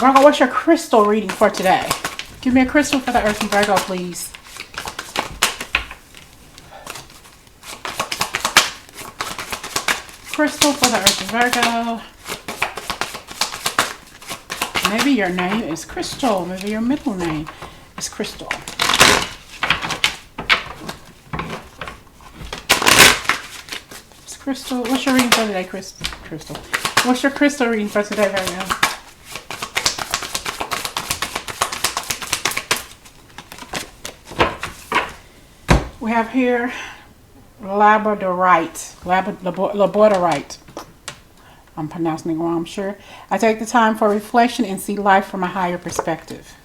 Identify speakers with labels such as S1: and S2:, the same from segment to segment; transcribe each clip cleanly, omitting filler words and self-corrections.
S1: Virgo, what's your crystal reading for today? Give me a crystal for the Earth and Virgo, please. Crystal for the Earth and Virgo. Maybe your name is Crystal. Maybe your middle name is Crystal. It's Crystal. What's your reading for today, Crystal? What's your crystal reading for today, Virgo? We have here labradorite. I'm pronouncing it wrong, I'm sure. I take the time for reflection and see life from a higher perspective.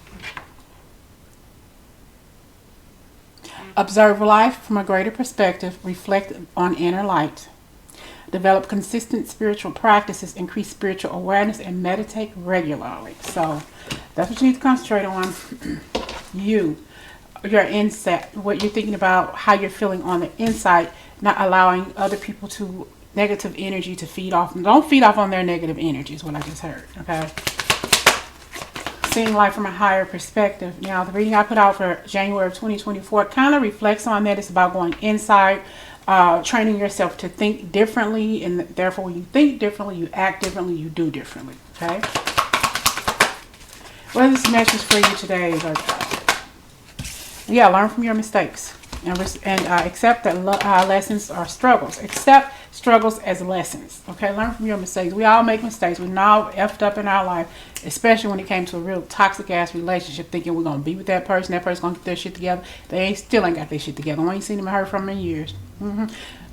S1: Observe life from a greater perspective. Reflect on inner light. Develop consistent spiritual practices. Increase spiritual awareness and meditate regularly. So that's what you need to concentrate on. Your insight, what you're thinking about, how you're feeling on the inside, not allowing other people to negative energy to feed off. Don't feed off on their negative energy is what I just heard. Okay. Seeing life from a higher perspective. Now, the reading I put out for January of 2024 kind of reflects on that. It's about going inside, training yourself to think differently, and therefore when you think differently, you act differently, you do differently. Okay. What is this message for you today, Virgo? Yeah, learn from your mistakes and accept that lessons are struggles. Accept struggles as lessons. Okay, learn from your mistakes. We all make mistakes. We're all effed up in our life, especially when it came to a real toxic ass relationship, thinking we're gonna be with that person gonna get their shit together. They still ain't got their shit together. We ain't seen them or heard from them in years.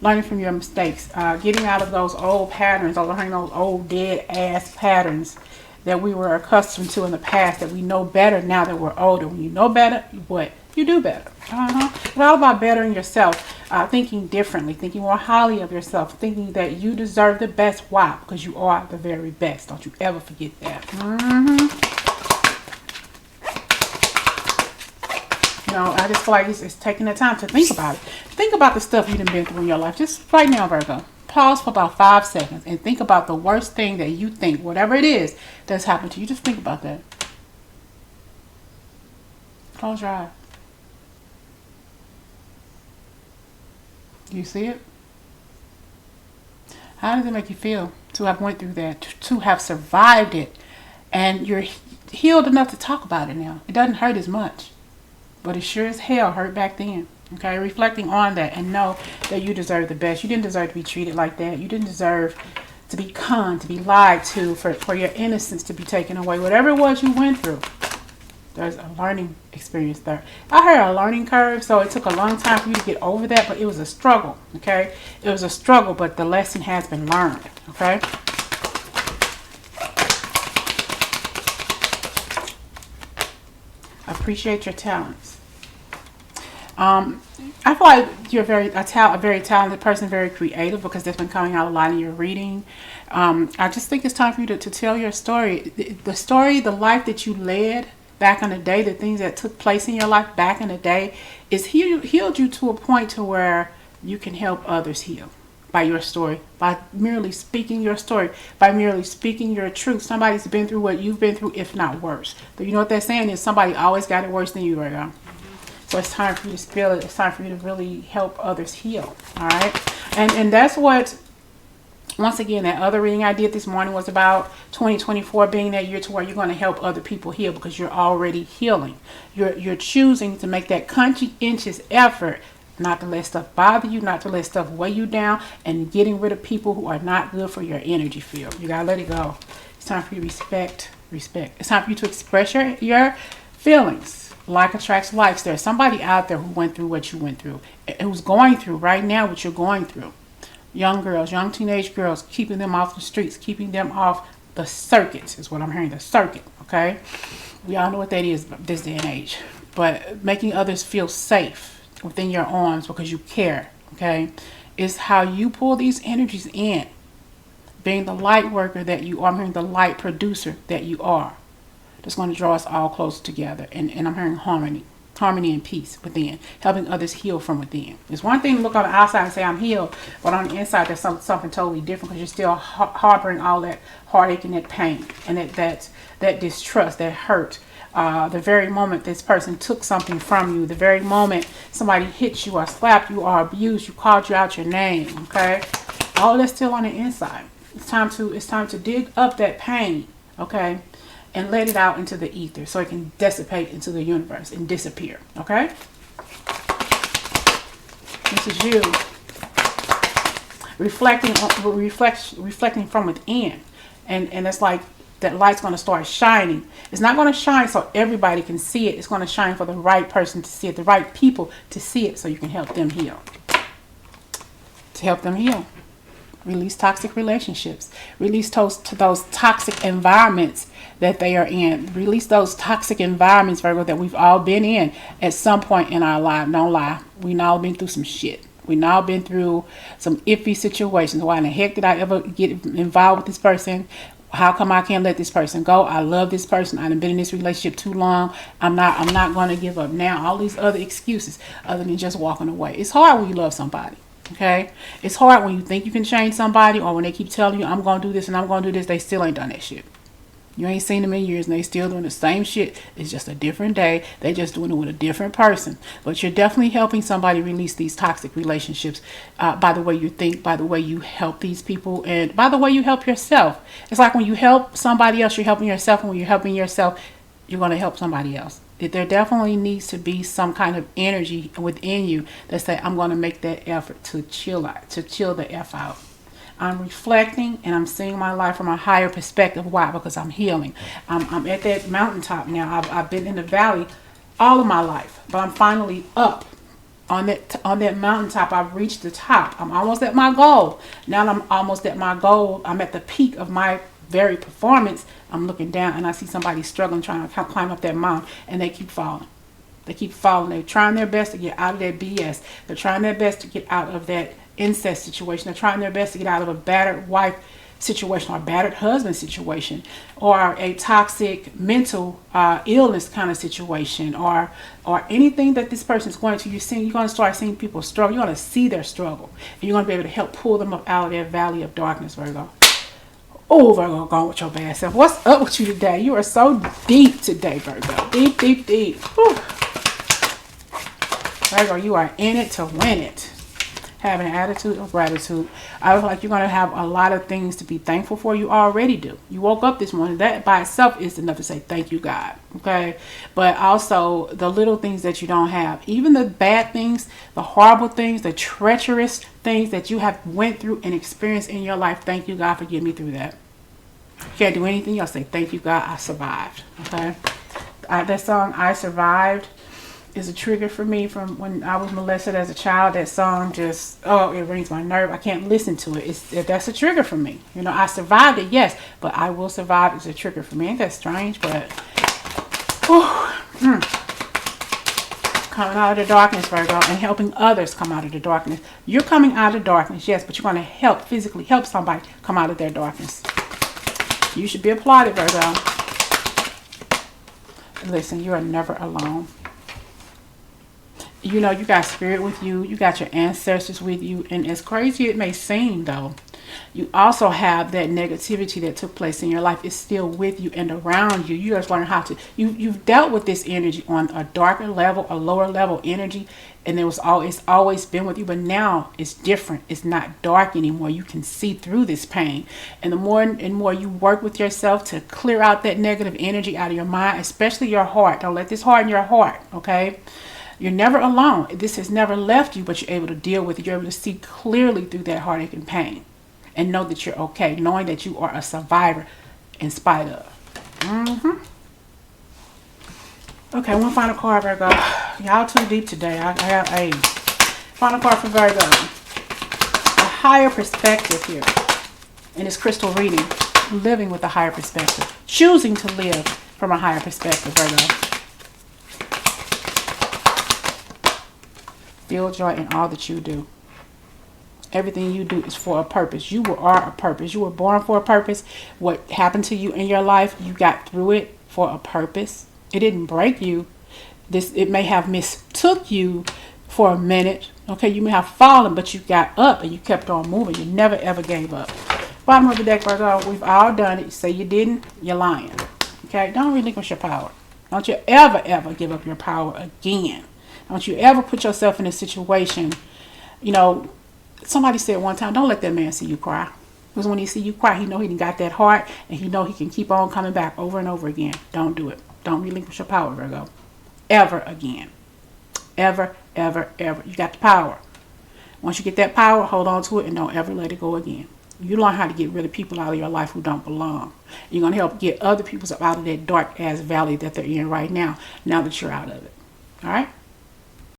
S1: Learning from your mistakes, getting out of those old patterns, or learning those old dead ass patterns that we were accustomed to in the past, that we know better now that we're older. When you know better, what? You do better. It's all about bettering yourself, thinking differently, thinking more highly of yourself, thinking that you deserve the best. Why? Because you are the very best. Don't you ever forget that. You know, I just feel like it's taking the time to think about it. Think about the stuff you've been through in your life. Just right now, Virgo. Pause for about 5 seconds and think about the worst thing that you think, whatever it is that's happened to you. Just think about that. Close your eyes. Do you see it? How does it make you feel to have went through that, to have survived it, and you're healed enough to talk about it now? It doesn't hurt as much, but it sure as hell hurt back then. Okay, reflecting on that and know that you deserve the best. You didn't deserve to be treated like that. You didn't deserve to be conned, to be lied to, for your innocence to be taken away. Whatever it was you went through, there's a learning experience there. I heard a learning curve, so it took a long time for you to get over that, but it was a struggle. Okay, it was a struggle, but the lesson has been learned. Okay. Appreciate your talents. I feel like you're a very talented person, very creative, because that's been coming out a lot in your reading. I just think it's time for you to tell your story. The story, the life that you led back in the day, the things that took place in your life back in the day, is healed you to a point to where you can help others heal by your story, by merely speaking your story, by merely speaking your truth. Somebody's been through what you've been through, if not worse. But you know what they're saying is somebody always got it worse than you right now. So it's time for you to spill it. It's time for you to really help others heal. All right. And that's what, once again, that other reading I did this morning was about 2024 being that year to where you're going to help other people heal, because you're already healing. You're choosing to make that conscientious effort not to let stuff bother you, not to let stuff weigh you down, and getting rid of people who are not good for your energy field. You got to let it go. It's time for you to respect. It's time for you to express your feelings. Like attracts likes. There's somebody out there who went through what you went through, who's going through right now what you're going through. Young girls, young teenage girls, keeping them off the streets, keeping them off the circuits is what I'm hearing. The circuit, okay? We all know what that is this day and age. But making others feel safe within your arms because you care, okay, is how you pull these energies in. Being the light worker that you are, I'm hearing the light producer that you are. That's going to draw us all closer together. And I'm hearing harmony. harmony and peace within, helping others heal from within. It's one thing to look on the outside and say I'm healed, but on the inside there's something totally different, because you're still harboring all that heartache and that pain and that distrust, that hurt. The very moment this person took something from you, the very moment somebody hit you or slapped you or abused you, called you out your name, okay? All that's still on the inside. It's time to dig up that pain, okay? And let it out into the ether so it can dissipate into the universe and disappear, okay? This is you reflecting from within. And it's like that light's going to start shining. It's not going to shine so everybody can see it. It's going to shine for the right person to see it, the right people to see it, so you can help them heal. To help them heal. Release toxic relationships. Release those toxic environments that they are in. Release those toxic environments, Virgo, that we've all been in at some point in our life. Don't lie. We've all been through some shit. We've all been through some iffy situations. Why in the heck did I ever get involved with this person? How come I can't let this person go? I love this person. I've been in this relationship too long. I'm not going to give up now. All these other excuses other than just walking away. It's hard when you love somebody. Okay? It's hard when you think you can change somebody, or when they keep telling you, I'm going to do this and I'm going to do this. They still ain't done that shit. You ain't seen them in years and they still doing the same shit. It's just a different day. They just doing it with a different person. But you're definitely helping somebody release these toxic relationships by the way you think, by the way you help these people, and by the way you help yourself. It's like when you help somebody else, you're helping yourself. And when you're helping yourself, you're going to help somebody else. There definitely needs to be some kind of energy within you that say, I'm going to make that effort to chill the F out. I'm reflecting and I'm seeing my life from a higher perspective. Why? Because I'm healing. I'm at that mountaintop now. I've been in the valley all of my life, but I'm finally up on that mountaintop. I've reached the top. I'm almost at my goal. Now I'm almost at my goal. I'm at the peak of my very performance. I'm looking down and I see somebody struggling, trying to climb up that mountain, and they keep falling. They keep falling. They're trying their best to get out of that BS. They're trying their best to get out of that incest situation. They're trying their best to get out of a battered wife situation, or a battered husband situation, or a toxic mental illness kind of situation, or anything that this person is going to. You're going to start seeing people struggle. You're going to see their struggle, and you're going to be able to help pull them up out of their valley of darkness, Virgo. Oh, Virgo, gone with your bad self. What's up with you today? You are so deep today, Virgo. Deep, deep, deep. Whew. Virgo, you are in it to win it. Have an attitude of gratitude. I feel like you're going to have a lot of things to be thankful for. You already do. You woke up this morning. That by itself is enough to say thank you, God. Okay? But also the little things that you don't have. Even the bad things, the horrible things, the treacherous things that you have went through and experienced in your life. Thank you, God, for getting me through that. You can't do anything else. Say thank you, God. I survived. Okay? That song, I Survived, is a trigger for me from when I was molested as a child. That song just, it rings my nerve. I can't listen to it. That's a trigger for me. You know, I survived it, yes, but I will survive is a trigger for me. Ain't that strange? But coming out of the darkness, Virgo, and helping others come out of the darkness. You're coming out of the darkness, yes, but you're going to physically help somebody come out of their darkness. You should be applauded, Virgo. Listen, you are never alone. You know, you got spirit with you. You got your ancestors with you. And as crazy it may seem, though, you also have that negativity that took place in your life is still with you and around you. You just learn how to, you've dealt with this energy on a darker level, a lower level energy. And it's always been with you. But now it's different. It's not dark anymore. You can see through this pain. And the more and more you work with yourself to clear out that negative energy out of your mind, especially your heart. Don't let this harden your heart, okay? You're never alone. This has never left you, but you're able to deal with it. You're able to see clearly through that heartache and pain and know that you're okay, knowing that you are a survivor in spite of. Okay, one final card, Virgo. Y'all too deep today. I have a final card for Virgo. A higher perspective here in this crystal reading. Living with a higher perspective. Choosing to live from a higher perspective, Virgo. Feel joy in all that you do. Everything you do is for a purpose. You are a purpose. You were born for a purpose. What happened to you in your life, you got through it for a purpose. It didn't break you. It may have mistook you for a minute. Okay, you may have fallen, but you got up and you kept on moving. You never ever gave up. Bottom of the deck, Virgo, we've all done it. You say you didn't, you're lying. Okay, don't relinquish your power. Don't you ever, ever give up your power again. Don't you ever put yourself in a situation, you know, somebody said one time, don't let that man see you cry. Because when he see you cry, he know he done got that heart, and he know he can keep on coming back over and over again. Don't do it. Don't relinquish your power, Virgo. Ever again. Ever, ever, ever. You got the power. Once you get that power, hold on to it and don't ever let it go again. You learn how to get rid of people out of your life who don't belong. You're going to help get other people out of that dark ass valley that they're in right now that you're out of it. All right?